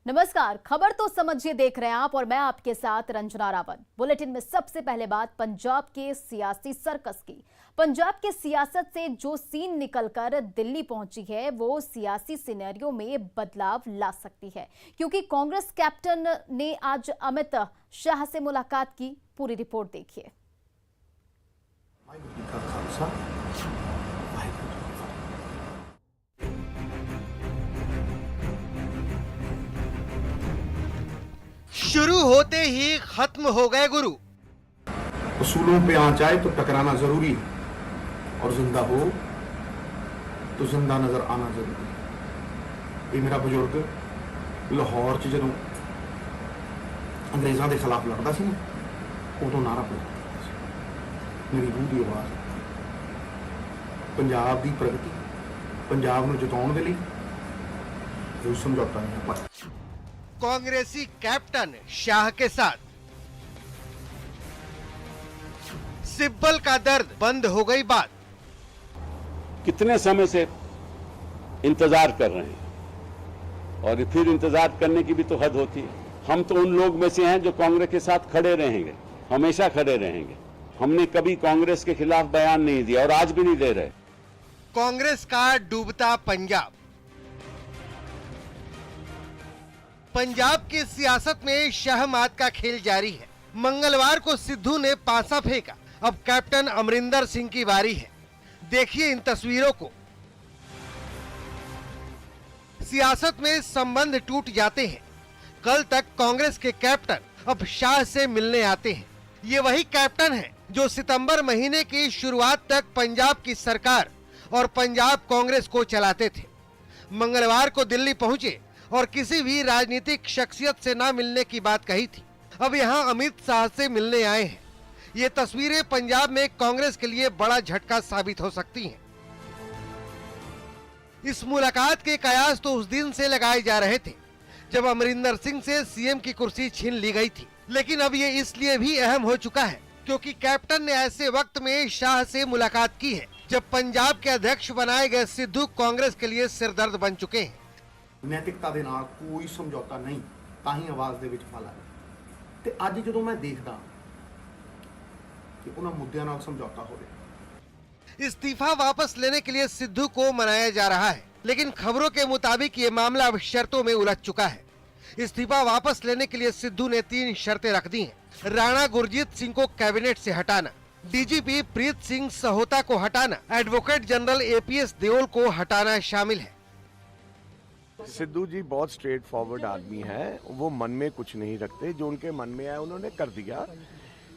नमस्कार, खबर तो समझिए देख रहे हैं आप और मैं आपके साथ रंजना रावत। बुलेटिन में सबसे पहले बात पंजाब के सियासी सर्कस की। पंजाब की सियासत से जो सीन निकलकर दिल्ली पहुंची है वो सियासी सिनेरियो में बदलाव ला सकती है, क्योंकि कांग्रेस कैप्टन ने आज अमित शाह से मुलाकात की। पूरी रिपोर्ट देखिए। शुरू होते ही खत्म हो गए गुरु। उसूलों पे आंच आए तो टकराना जरूरी है और जिंदा हो तो जिंदा नजर आना जरूरी है। ये मेरा बुजुर्ग लाहौर च जदों अंग्रेज़ों के खिलाफ लड़ता सी ना, उदों नारा बुलंदा सी, मेरी रूह की आवाज़ पंजाब की प्रगति, पंजाब नूं जिताउण दे लई कोई समझौता नहीं है। कांग्रेसी कैप्टन शाह के साथ सिब्बल का दर्द बंद हो गई बात। कितने समय से इंतजार कर रहे हैं और फिर इंतजार करने की भी तो हद होती है। हम तो उन लोग में से हैं जो कांग्रेस के साथ खड़े रहेंगे, हमेशा खड़े रहेंगे। हमने कभी कांग्रेस के खिलाफ बयान नहीं दिया और आज भी नहीं दे रहे। कांग्रेस का डूबता पंजाब। पंजाब की सियासत में शहमात का खेल जारी है। मंगलवार को सिद्धू ने पासा फेंका, अब कैप्टन अमरिंदर सिंह की बारी है। देखिए इन तस्वीरों को। सियासत में संबंध टूट जाते हैं। कल तक कांग्रेस के कैप्टन अब शाह से मिलने आते हैं। ये वही कैप्टन है जो सितंबर महीने की शुरुआत तक पंजाब की सरकार और पंजाब कांग्रेस को चलाते थे। मंगलवार को दिल्ली पहुंचे और किसी भी राजनीतिक शख्सियत से ना मिलने की बात कही थी। अब यहां अमित शाह से मिलने आए हैं। ये तस्वीरें पंजाब में कांग्रेस के लिए बड़ा झटका साबित हो सकती हैं। इस मुलाकात के कयास तो उस दिन से लगाए जा रहे थे जब अमरिंदर सिंह से सीएम की कुर्सी छीन ली गई थी, लेकिन अब ये इसलिए भी अहम हो चुका है क्योंकि कैप्टन ने ऐसे वक्त में शाह से मुलाकात की है जब पंजाब के अध्यक्ष बनाए गए सिद्धू कांग्रेस के लिए सिरदर्द बन चुके हैं। नैतिकता ਦੇ ਨਾਲ ਕੋਈ ਸਮਝੌਤਾ ਨਹੀਂ, ਤਾਂ ਹੀ ਆਵਾਜ਼ ਦੇ ਵਿੱਚ ਫਲ ਆਇਆ। ਤੇ ਅੱਜ ਜਦੋਂ ਮੈਂ ਦੇਖਦਾ कि उन्होंने मुद्दों नाल समझौता हो रहा। इस्तीफा वापस लेने के लिए सिद्धू को मनाया जा रहा है, लेकिन खबरों के मुताबिक ये मामला अब शर्तों में उलझ चुका है। इस्तीफा वापस लेने के लिए सिद्धू ने 3 शर्तें रख दी हैं। राणा गुरजीत सिंह को कैबिनेट से हटाना, डीजीपी प्रीत सिंह सहोता को हटाना, एडवोकेट जनरल एपीएस देओल को हटाना शामिल है। सिद्धू जी बहुत स्ट्रेट फॉरवर्ड आदमी है, वो मन में कुछ नहीं रखते, जो उनके मन में आया उन्होंने कर दिया।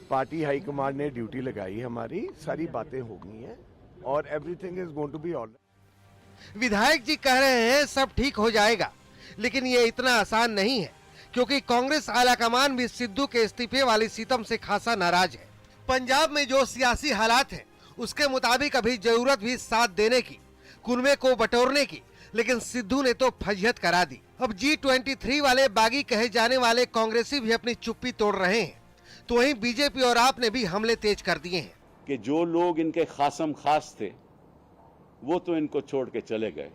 पार्टी हाईकमान ने ड्यूटी लगाई, हमारी सारी बातें हो गई हैं और everything is going to be all right. विधायक जी कह रहे हैं सब ठीक हो जाएगा, लेकिन ये इतना आसान नहीं है क्योंकि कांग्रेस आलाकमान भी सिद्धू के इस्तीफे वाली सितम से खासा नाराज है। पंजाब में जो सियासी हालात है उसके मुताबिक अभी जरूरत भी साथ देने की, कुनबे को बटोरने की, लेकिन सिद्धू ने तो फजीहत करा दी। अब G23 वाले बागी कहे जाने वाले कांग्रेसी भी अपनी चुप्पी तोड़ रहे हैं, तो वहीं बीजेपी और आप ने भी हमले तेज कर दिए हैं कि जो लोग इनके खासम खास थे वो तो इनको छोड़ के चले गए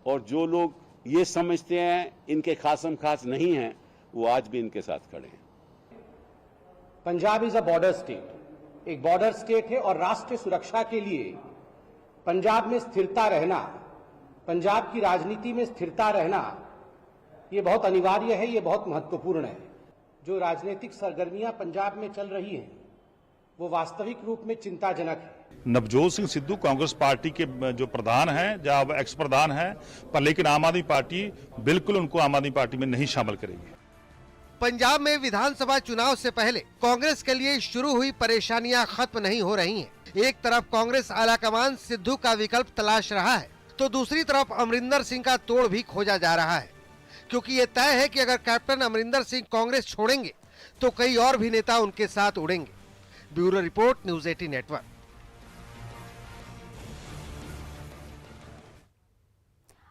और जो लोग ये समझते हैं इनके खासम खास नहीं हैं वो आज भी इनके साथ खड़े हैं। Punjab is a border state, एक बॉर्डर स्टेट है और राष्ट्रीय सुरक्षा के लिए पंजाब में स्थिरता रहना, पंजाब की राजनीति में स्थिरता रहना ये बहुत अनिवार्य है, ये बहुत महत्वपूर्ण है। जो राजनीतिक सरगर्मियां पंजाब में चल रही हैं वो वास्तविक रूप में चिंताजनक है। नवजोत सिंह सिद्धू कांग्रेस पार्टी के जो प्रधान हैं, जो अब एक्स प्रधान हैं, पर लेकिन आम आदमी पार्टी बिल्कुल उनको आम आदमी पार्टी में नहीं शामिल करेगी। पंजाब में विधानसभा चुनाव से पहले कांग्रेस के लिए शुरू हुई परेशानियां खत्म नहीं हो रही हैं। एक तरफ कांग्रेस आलाकमान सिद्धू का विकल्प तलाश रहा है, तो दूसरी तरफ अमरिंदर सिंह का तोड़ भी खोजा जा रहा है, क्योंकि ये तय है कि अगर कैप्टन अमरिंदर सिंह कांग्रेस छोड़ेंगे तो कई और भी नेता उनके साथ उड़ेंगे। Bureau report, news 18 network.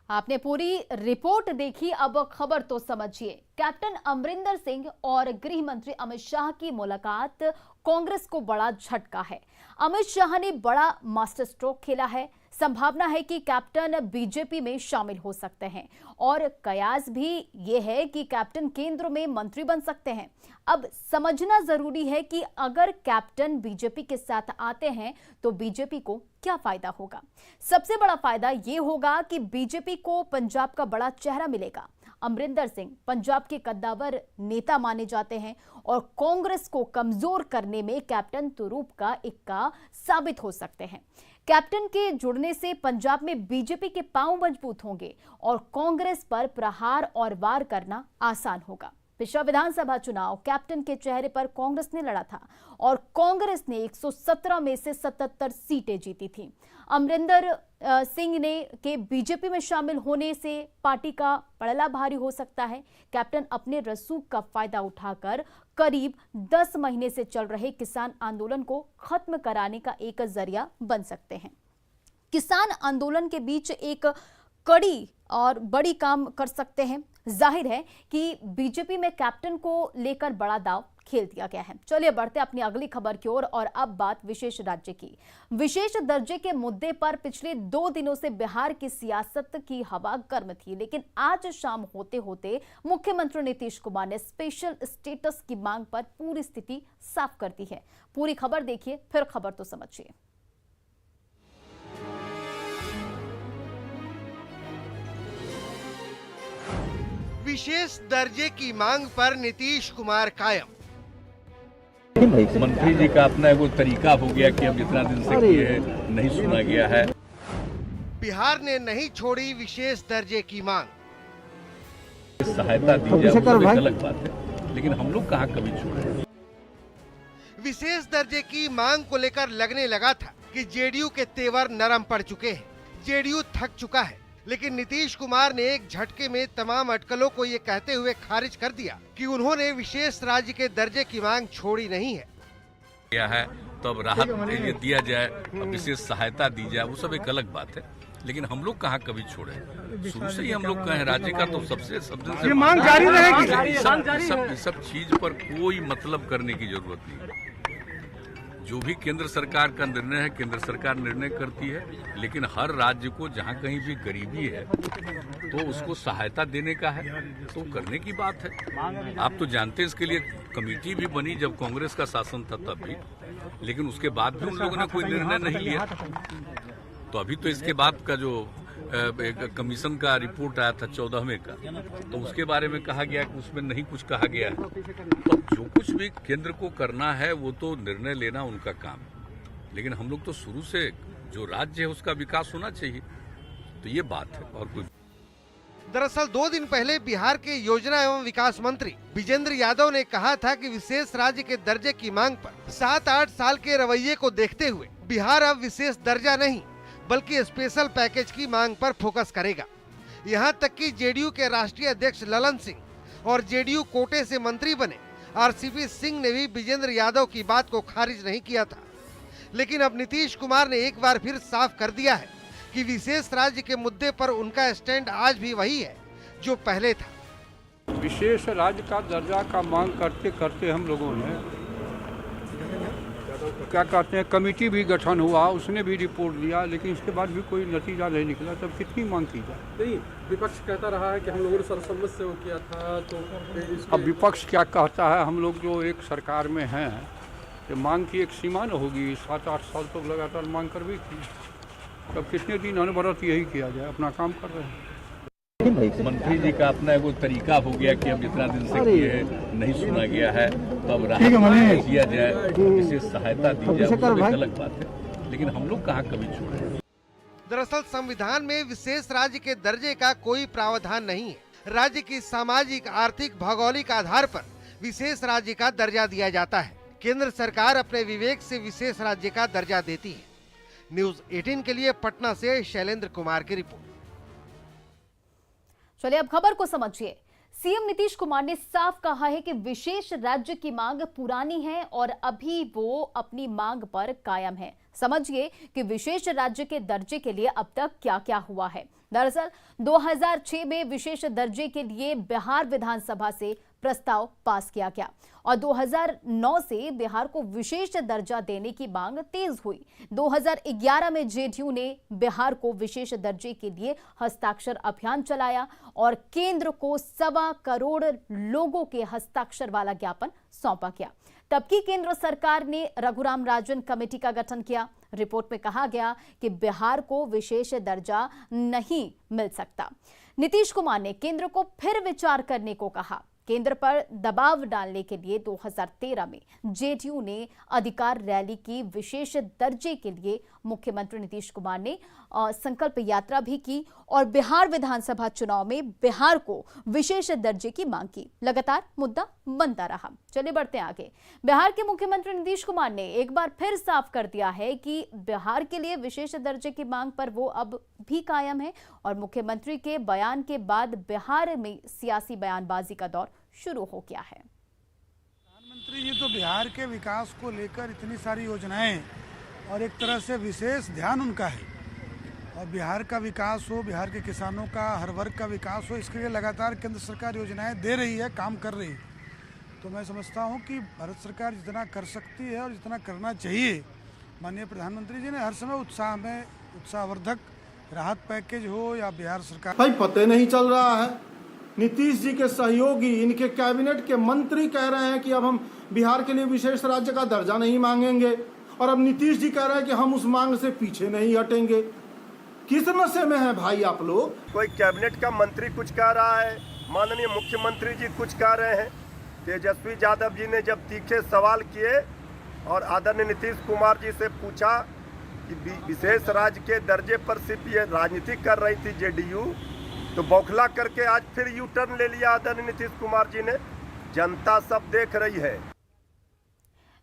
आपने पूरी रिपोर्ट देखी, अब खबर तो समझिए। कैप्टन अमरिंदर सिंह और गृह मंत्री अमित शाह की मुलाकात कांग्रेस को बड़ा झटका है। अमित शाह ने बड़ा मास्टर स्ट्रोक खेला है। संभावना है कि कैप्टन बीजेपी में शामिल हो सकते हैं और कयास भी ये है कि कैप्टन केंद्र में मंत्री बन सकते हैं। अब समझना जरूरी है कि अगर कैप्टन बीजेपी के साथ आते हैं तो बीजेपी को क्या फायदा होगा। सबसे बड़ा फायदा ये होगा कि बीजेपी को पंजाब का बड़ा चेहरा मिलेगा। अमरिंदर सिंह पंजाब के कद्दावर नेता माने जाते हैं और कांग्रेस को कमजोर करने में कैप्टन तुरूप का इक्का साबित हो सकते हैं। कैप्टन के जुड़ने से पंजाब में बीजेपी के पांव मजबूत होंगे और कांग्रेस पर प्रहार और वार करना आसान होगा। पिछला विधानसभा चुनाव कैप्टन के चेहरे पर कांग्रेस ने लड़ा था और कांग्रेस ने 117 में से 77 सीटें जीती थी। अमरिंदर सिंह ने के बीजेपी में शामिल होने से पार्टी का पड़ला भारी हो सकता है। कैप्टन अपने रसूख का फायदा उठाकर करीब 10 महीने से चल रहे किसान आंदोलन को खत्म कराने का एक जरिया बन सकते हैं। किसान आंदोलन के बीच एक कड़ी और बड़ी काम कर सकते हैं। जाहिर है कि बीजेपी में कैप्टन को लेकर बड़ा दांव खेल दिया गया है। चलिए बढ़ते अपनी अगली खबर की ओर और अब बात विशेष राज्य की। विशेष दर्जे के मुद्दे पर पिछले 2 दिनों से बिहार की सियासत की हवा गर्म थी, लेकिन आज शाम होते होते मुख्यमंत्री नीतीश कुमार ने स्पेशल स्टेटस की मांग पर पूरी स्थिति साफ कर दी है। पूरी खबर देखिए, फिर खबर तो समझिए। विशेष दर्जे की मांग पर नीतीश कुमार कायम। मंत्री जी का अपना वो तरीका हो गया कि अब जितना दिन से किए नहीं सुना गया है। बिहार ने नहीं छोड़ी विशेष दर्जे की मांग। सहायता दी जाए वो एक अलग बात है, लेकिन हम लोग कहाँ कभी छोड़े। विशेष दर्जे की मांग को लेकर लगने लगा था कि जेडीयू के तेवर नरम पड़ चुके हैं, जेडीयू थक चुका है, लेकिन नीतीश कुमार ने एक झटके में तमाम अटकलों को ये कहते हुए खारिज कर दिया कि उन्होंने विशेष राज्य के दर्जे की मांग छोड़ी नहीं है। क्या है तो अब राहत ये दिया जाए, विशेष सहायता दी जाए, वो सब एक अलग बात है, लेकिन हम लोग कहाँ कभी छोड़े। शुरू से ही हम लोग कहें राज्य का तो सब दिन से मांग जारी रहेगी। सब चीज पर कोई मतलब करने की जरूरत नहीं। जो भी केंद्र सरकार का निर्णय है, केंद्र सरकार निर्णय करती है, लेकिन हर राज्य को जहाँ कहीं भी गरीबी है तो उसको सहायता देने का है तो करने की बात है। आप तो जानते हैं इसके लिए कमेटी भी बनी जब कांग्रेस का शासन था तब भी, लेकिन उसके बाद भी उन लोगों ने कोई निर्णय नहीं लिया। तो अभी तो इसके बाद का जो कमीशन का रिपोर्ट आया था 14वें का, तो उसके बारे में कहा गया कि उसमें नहीं कुछ कहा गया है। तो जो कुछ भी केंद्र को करना है वो तो निर्णय लेना उनका काम, लेकिन हम लोग तो शुरू से जो राज्य है उसका विकास होना चाहिए, तो ये बात है और कोई। दरअसल 2 दिन पहले बिहार के योजना एवं विकास मंत्री विजेंद्र यादव ने कहा था कि विशेष राज्य के दर्जे की मांग पर 7-8 साल के रवैये को देखते हुए बिहार अब विशेष दर्जा नहीं बल्कि स्पेशल पैकेज की मांग पर फोकस करेगा। यहां तक कि जेडीयू के राष्ट्रीय अध्यक्ष ललन सिंह और जेडीयू कोटे से मंत्री बने आरसीपी सिंह ने भी विजेंद्र यादव की बात को खारिज नहीं किया था, लेकिन अब नीतीश कुमार ने एक बार फिर साफ कर दिया है कि विशेष राज्य के मुद्दे पर उनका स्टैंड आज भी वही है जो पहले था। विशेष राज्य का दर्जा का मांग करते करते हम लोगों ने क्या कहते हैं कमेटी भी गठन हुआ, उसने भी रिपोर्ट दिया, लेकिन इसके बाद भी कोई नतीजा नहीं निकला। तब कितनी मांग की जाए? नहीं, विपक्ष कहता रहा है कि हम लोगों ने सर्वसम्मत से वो किया था, तो अब विपक्ष क्या कहता है? हम लोग जो एक सरकार में हैं तो मांग की एक सीमा न होगी। 7-8 साल तो लगातार मांग कर भी की, तब कितने दिन अनवरत यही किया जाए, अपना काम कर रहे हैं। मंत्री जी का अपना वो तरीका हो गया कि अब जितना दिन से किए नहीं सुना गया है तो अब राहत दिया जाए, विशेष सहायता दी जाए, वो सब एक अलग बात है, लेकिन हम लोग कहाँ कभी छोड़े। दरअसल संविधान में विशेष राज्य के दर्जे का कोई प्रावधान नहीं है। राज्य की सामाजिक, आर्थिक, भौगोलिक आधार पर विशेष राज्य का दर्जा दिया जाता है। केंद्र सरकार अपने विवेक से विशेष राज्य का दर्जा देती है। न्यूज़ 18 के लिए पटना से शैलेंद्र कुमार की रिपोर्ट। चलिए अब खबर को समझिए। सीएम नीतीश कुमार ने साफ कहा है कि विशेष राज्य की मांग पुरानी है और अभी वो अपनी मांग पर कायम है। समझिए कि विशेष राज्य के दर्जे के लिए अब तक क्या क्या हुआ है। दरअसल 2006 में विशेष दर्जे के लिए बिहार विधानसभा से प्रस्ताव पास किया गया और 2009 से बिहार को विशेष दर्जा देने की मांग तेज हुई। 2011 में जेडीयू ने बिहार को विशेष दर्जे के लिए हस्ताक्षर अभियान चलाया और केंद्र को 1.25 करोड़ लोगों के हस्ताक्षर वाला ज्ञापन सौंपा गया। तब की केंद्र सरकार ने रघुराम राजन कमेटी का गठन किया। रिपोर्ट में कहा गया कि बिहार को विशेष दर्जा नहीं मिल सकता। नीतीश कुमार ने केंद्र को फिर विचार करने को कहा। केंद्र पर दबाव डालने के लिए 2013 में जेडीयू ने अधिकार रैली की। विशेष दर्जे के लिए मुख्यमंत्री नीतीश कुमार ने संकल्प यात्रा भी की और बिहार विधानसभा चुनाव में बिहार को विशेष दर्जे की मांग की। लगातार मुद्दा बनता रहा। चलिए बढ़ते हैं आगे। बिहार के मुख्यमंत्री नीतीश कुमार ने एक बार फिर साफ कर दिया है कि बिहार के लिए विशेष दर्जे की मांग पर वो अब भी कायम है और मुख्यमंत्री के बयान के बाद बिहार में सियासी बयानबाजी का दौर शुरू हो गया है। प्रधानमंत्री जी तो बिहार के विकास को लेकर इतनी सारी योजनाएं और एक तरह से विशेष ध्यान उनका है और बिहार का विकास हो, बिहार के किसानों का, हर वर्ग का विकास हो, इसके लिए लगातार केंद्र सरकार योजनाएं दे रही है, काम कर रही है। तो मैं समझता हूं कि भारत सरकार जितना कर सकती है और जितना करना चाहिए, माननीय प्रधानमंत्री जी ने हर समय उत्साहवर्धक राहत पैकेज हो या बिहार सरकार, भाई पता नहीं चल रहा है। नीतीश जी के सहयोगी, इनके कैबिनेट के मंत्री कह रहे हैं कि अब हम बिहार के लिए विशेष राज्य का दर्जा नहीं मांगेंगे और अब नीतीश जी कह रहे हैं कि हम उस मांग से पीछे नहीं हटेंगे। किस नशे में है भाई आप लोग? कोई कैबिनेट का मंत्री कुछ कह रहा है, माननीय मुख्यमंत्री जी कुछ कह रहे हैं। तेजस्वी यादव जी ने जब तीखे सवाल किए और आदरणीय नीतीश कुमार जी से पूछा कि विशेष राज्य के दर्जे पर सिर्फ ये राजनीति कर रही थी जेडीयू, तो बौखला करके आज फिर यू टर्न ले लिया आदरणीय नीतीश कुमार जी ने। जनता सब देख रही है।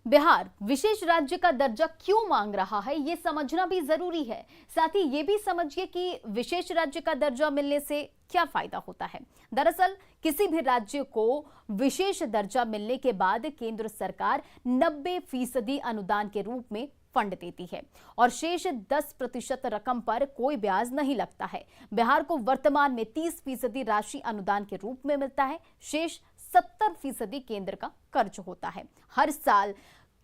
बिहार विशेष राज्य का दर्जा क्यों मांग रहा है, ये समझना भी जरूरी है। साथ ही ये भी समझिए कि विशेष राज्य का दर्जा मिलने से क्या फायदा होता है। दरअसल किसी भी राज्य को विशेष दर्जा मिलने के बाद केंद्र सरकार 90% अनुदान के रूप में फंड देती है और शेष 10% रकम पर कोई ब्याज नहीं लगता है। बिहार को वर्तमान में 30% राशि अनुदान के रूप में मिलता है। शेष 70% केंद्र का कर्ज होता है। हर साल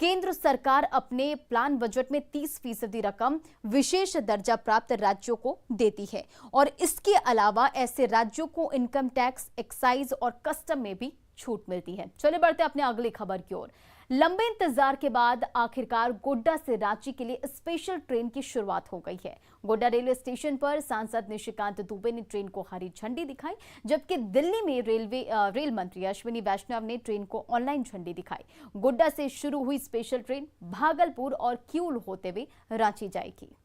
केंद्र सरकार अपने प्लान बजट में 30% रकम विशेष दर्जा प्राप्त राज्यों को देती है और इसके अलावा ऐसे राज्यों को इनकम टैक्स, एक्साइज और कस्टम में भी छूट मिलती है। चलिए बढ़ते हैं अपने अगली खबर की ओर। लंबे इंतजार के बाद आखिरकार गोड्डा से रांची के लिए स्पेशल ट्रेन की शुरुआत हो गई है। गोड्डा रेलवे स्टेशन पर सांसद निशिकांत दुबे ने ट्रेन को हरी झंडी दिखाई, जबकि दिल्ली में रेल मंत्री अश्विनी वैष्णव ने ट्रेन को ऑनलाइन झंडी दिखाई। गोड्डा से शुरू हुई स्पेशल ट्रेन भागलपुर और किऊल होते हुए रांची जाएगी।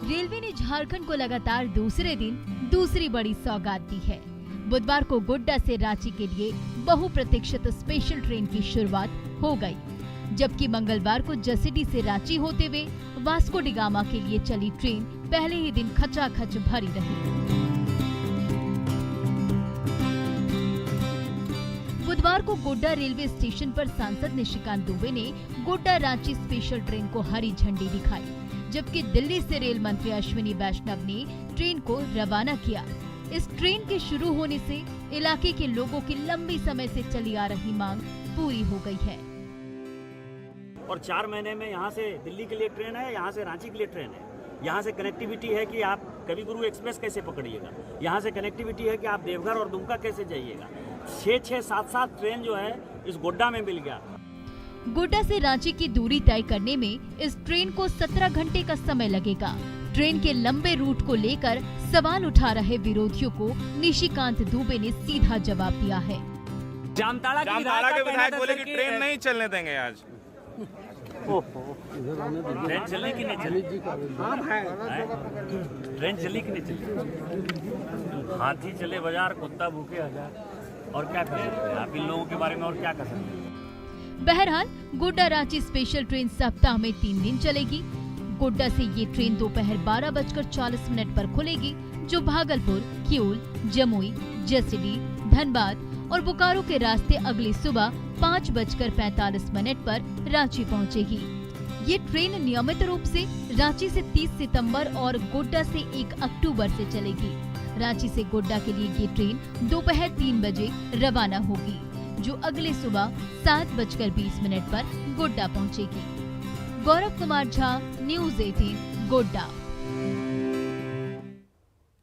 रेलवे ने झारखंड को लगातार दूसरे दिन दूसरी बड़ी सौगात दी है। बुधवार को गोड्डा से रांची के लिए बहुप्रतीक्षित स्पेशल ट्रेन की शुरुआत हो गई, जबकि मंगलवार को जसीडीह से रांची होते हुए वास्को डी गामा के लिए चली ट्रेन पहले ही दिन खचाखच भरी रही। बुधवार को गोड्डा रेलवे स्टेशन पर सांसद निशिकांत दुबे ने गोड्डा रांची स्पेशल ट्रेन को हरी झंडी दिखाई, जबकि दिल्ली से रेल मंत्री अश्विनी वैष्णव ने ट्रेन को रवाना किया। इस ट्रेन के शुरू होने से इलाके के लोगों की लंबी समय से चली आ रही मांग पूरी हो गई है। और 4 महीने में यहाँ से दिल्ली के लिए ट्रेन है, यहाँ से रांची के लिए ट्रेन है। यहाँ से कनेक्टिविटी है कि आप कवि गुरु एक्सप्रेस कैसे पकड़िएगा, यहाँ से कनेक्टिविटी है कि आप देवघर और दुमका कैसे जाइएगा। 6-6, 7-7 ट्रेन जो है इस गोड्डा में मिल गया। गोड्डा से रांची की दूरी तय करने में इस ट्रेन को 17 घंटे का समय लगेगा। ट्रेन के लंबे रूट को लेकर सवाल उठा रहे विरोधियों को निशिकांत दुबे ने सीधा जवाब दिया है। जामताड़ा के विधायक बोले कि ट्रेन नहीं चलने देंगे आज। ट्रेन चली कि नहीं चली? ट्रेन चली कि नहीं चली? हाथी चले बाजार, कुत्ता भूखे हजार। और क्या कर सकते हैं आप इन लोगों के बारे में, और क्या कर सकते हैं? बहरहाल गोड्डा रांची स्पेशल ट्रेन सप्ताह में 3 दिन चलेगी। गोड्डा से ये ट्रेन दोपहर 12:40 पर खुलेगी, जो भागलपुर, किऊल, जमुई, जसीडीह, धनबाद और बोकारो के रास्ते अगली सुबह 5:45 पर रांची पहुंचेगी। ये ट्रेन नियमित रूप से रांची से 30 सितंबर और गोड्डा से 1 अक्टूबर से चलेगी। रांची से गोड्डा के लिए ये ट्रेन दोपहर 3 बजे रवाना होगी, जो अगले सुबह 7:20 पर गोड्डा पहुंचेगी। गौरव कुमार झा, न्यूज़ 18, गोड्डा।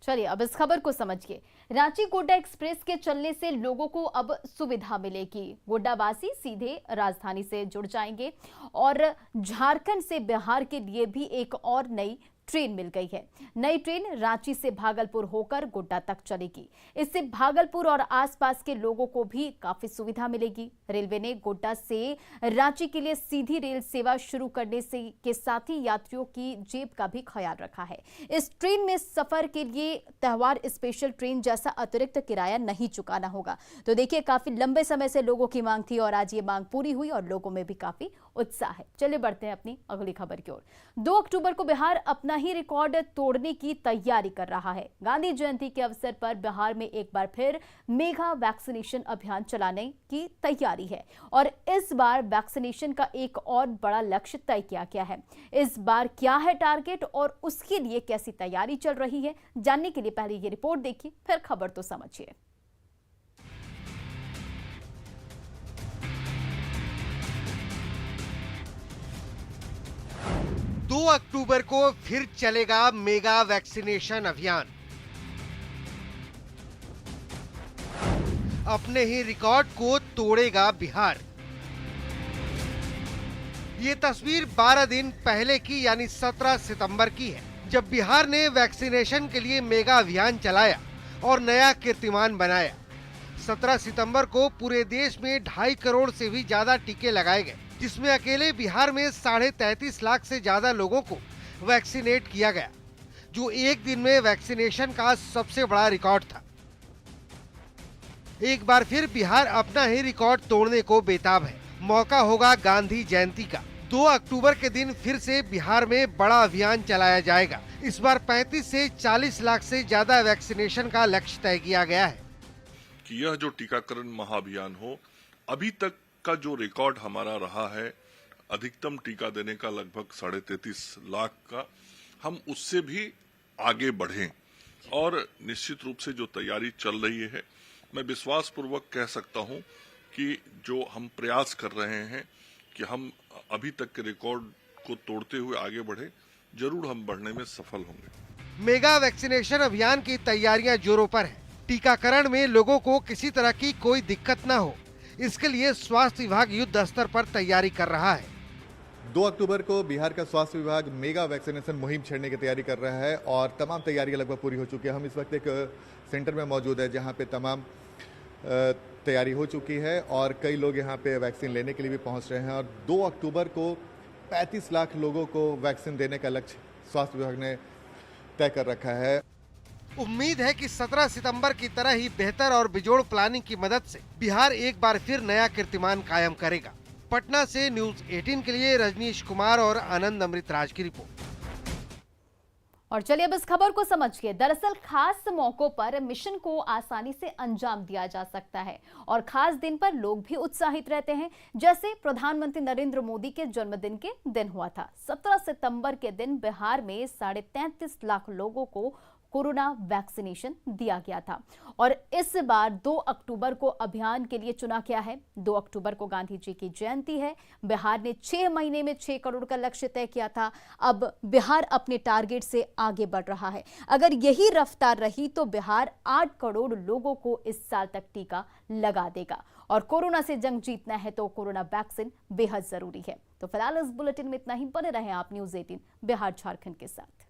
चलिए अब इस खबर को समझिए। रांची गोड्डा एक्सप्रेस के चलने से लोगों को अब सुविधा मिलेगी। गोड्डावासी सीधे राजधानी से जुड़ जाएंगे और झारखंड से बिहार के लिए भी एक और नई ट्रेन मिल गई है। नई ट्रेन रांची से भागलपुर होकर गोड्डा तक चलेगी। इससे भागलपुर और आसपास के लोगों को भी काफी सुविधा मिलेगी। रेलवे ने गोड्डा से रांची के लिए सीधी रेल सेवा शुरू करने से के साथ ही यात्रियों की जेब का भी ख्याल रखा है। इस ट्रेन में सफर के लिए त्योहार स्पेशल ट्रेन जैसा अतिरिक्त किराया नहीं चुकाना होगा। तो देखिए, काफी लंबे समय से लोगों की मांग थी और आज ये मांग पूरी हुई और लोगों में भी काफी उत्साह है। चलिए बढ़ते हैं अपनी अगली खबर की ओर। 2 अक्टूबर को बिहार अपना ही रिकॉर्ड तोड़ने की तैयारी कर रहा है। गांधी जयंती के अवसर पर बिहार में एक बार फिर मेगा वैक्सीनेशन अभियान चलाने की तैयारी है और इस बार वैक्सीनेशन का एक और बड़ा लक्ष्य तय किया गया है। इस बार क्या है टारगेट और उसके लिए कैसी तैयारी चल रही है, जानने के लिए पहले ये रिपोर्ट देखिए, फिर खबर तो समझिए। 2 अक्टूबर को फिर चलेगा मेगा वैक्सीनेशन अभियान। अपने ही रिकॉर्ड को तोड़ेगा बिहार। ये तस्वीर 12 दिन पहले की यानी 17 सितंबर की है, जब बिहार ने वैक्सीनेशन के लिए मेगा अभियान चलाया और नया कीर्तिमान बनाया। 17 सितंबर को पूरे देश में 2.5 करोड़ से भी ज्यादा टीके लगाए गए, जिसमें अकेले बिहार में 33.5 लाख से ज्यादा लोगों को वैक्सीनेट किया गया, जो एक दिन में वैक्सीनेशन का सबसे बड़ा रिकॉर्ड था। एक बार फिर बिहार अपना ही रिकॉर्ड तोड़ने को बेताब है। मौका होगा गांधी जयंती का। 2 अक्टूबर के दिन फिर से बिहार में बड़ा अभियान चलाया जाएगा। इस बार 35 से 40 लाख से ज्यादा वैक्सीनेशन का लक्ष्य तय किया गया है कि यह जो टीकाकरण महाअभियान हो, अभी तक का जो रिकॉर्ड हमारा रहा है अधिकतम टीका देने का लगभग 33.5 लाख का, हम उससे भी आगे बढ़ें। और निश्चित रूप से जो तैयारी चल रही है, मैं विश्वास पूर्वक कह सकता हूं कि जो हम प्रयास कर रहे हैं कि हम अभी तक के रिकॉर्ड को तोड़ते हुए आगे बढ़े, जरूर हम बढ़ने में सफल होंगे। मेगा वैक्सीनेशन अभियान की तैयारियां जोरों पर है। टीकाकरण में लोगों को किसी तरह की कोई दिक्कत न हो, इसके लिए स्वास्थ्य विभाग युद्ध स्तर पर तैयारी कर रहा है। 2 अक्टूबर को बिहार का स्वास्थ्य विभाग मेगा वैक्सीनेशन मुहिम छेड़ने की तैयारी कर रहा है और तमाम तैयारियां लगभग पूरी हो चुकी है। हम इस वक्त एक सेंटर में मौजूद है जहां पे तमाम तैयारी हो चुकी है और कई लोग यहां पे वैक्सीन लेने के लिए भी पहुंच रहे हैं और 2 अक्टूबर को 35 लाख लोगों को वैक्सीन देने का लक्ष्य स्वास्थ्य विभाग ने तय कर रखा है। उम्मीद है कि 17 सितंबर की तरह ही बेहतर और बेजोड़ प्लानिंग की मदद से बिहार एक बार फिर नया कीर्तिमान कायम करेगा। पटना से न्यूज़ 18 के लिए रजनीश कुमार और आनंद अमृतराज की रिपोर्ट। और चलिए अब इस खबर को समझिए। दरअसल खास मौकों पर मिशन को आसानी से अंजाम दिया जा सकता है और खास दिन पर लोग भी उत्साहित रहते हैं। जैसे प्रधानमंत्री नरेंद्र मोदी के जन्मदिन के दिन हुआ था। 17 सितंबर के दिन बिहार में 33.5 लाख लोगों को कोरोना वैक्सीनेशन दिया गया था और इस बार 2 अक्टूबर को अभियान के लिए चुना गया है। 2 अक्टूबर को गांधी जी की जयंती है। बिहार ने 6 महीने में 6 करोड़ का लक्ष्य तय किया था। अब बिहार अपने टारगेट से आगे बढ़ रहा है। अगर यही रफ्तार रही तो बिहार 8 करोड़ लोगों को इस साल तक टीका लगा देगा और कोरोना से जंग जीतना है तो कोरोना वैक्सीन बेहद जरूरी है। तो फिलहाल इस बुलेटिन में इतना ही। बने रहें आप न्यूज़ 18 बिहार झारखंड के साथ।